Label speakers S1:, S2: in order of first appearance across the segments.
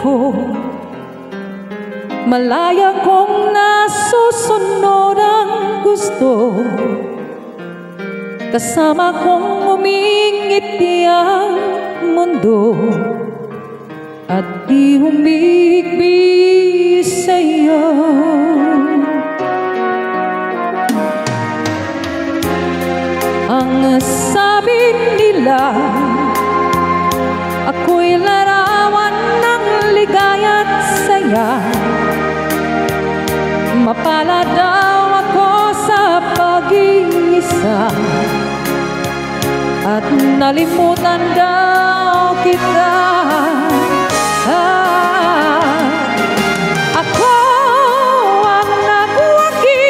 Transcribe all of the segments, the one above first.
S1: ko, malaya kong nasusunod ang gusto, kasama kong umingiti ang mundo at di humigbi sa'yo. Ang sabi nila, ako'y larawan ng ligaya't saya. Mapalad daw ako sa pag-iisa at nalimutan daw kita. Ako ang nagwagi,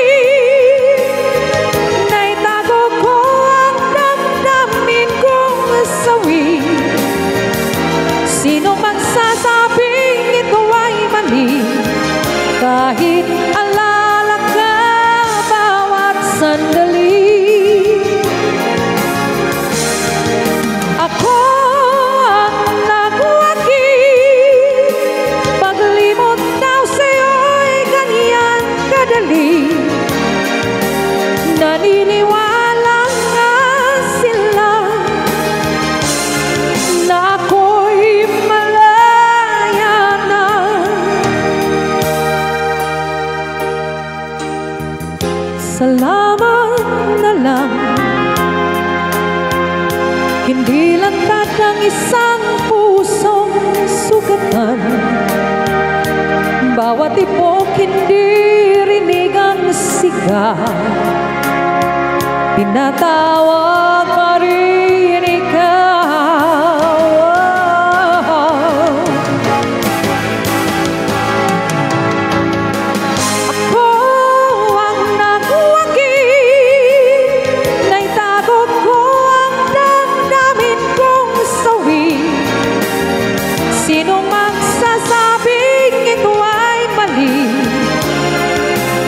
S1: naitago ko ang damdamin kong sawi. Sino man sasabing ito ay mali, kahit alala ka bawat sandali. Ako ang nagwagi, paglimot daw sa'yo'y ganyan kadali. Naniniwala nga sila na ako'y malaya na. Salamat na lang, hindi lantad ang isang pusong sugatan. Bawat ipok hindi rinig ang sigaw, tinatawag pa rin ikaw. Ako ang nagwagi, naitago ko ang damdamin kong sawi. Sino mang sasabing ito ay mali,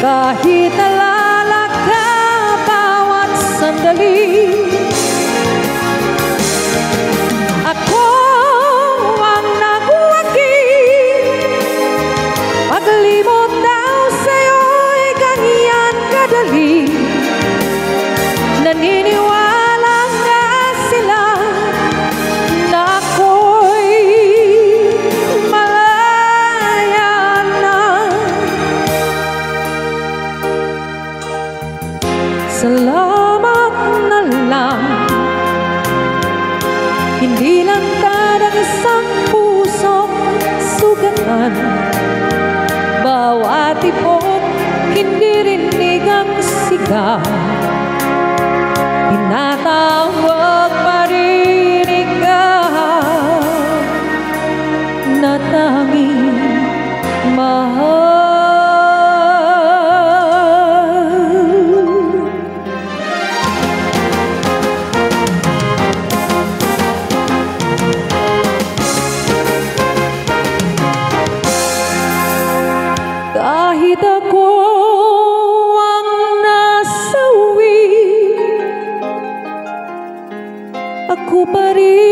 S1: kahit alala ka bawat sandali. Ako ang nagwagi, paglimot daw sa'yo'y ganyan kadali. Naniniwala nga sila na ako'y malaya na. Salamat na lang, hindi lang ang isang pusong sugatan. Bawat ipok hindi rinig ang sigaw, tinatawag pa rin ikaw na tanging mahal. Kahit ako ang nasawi, ako pa rin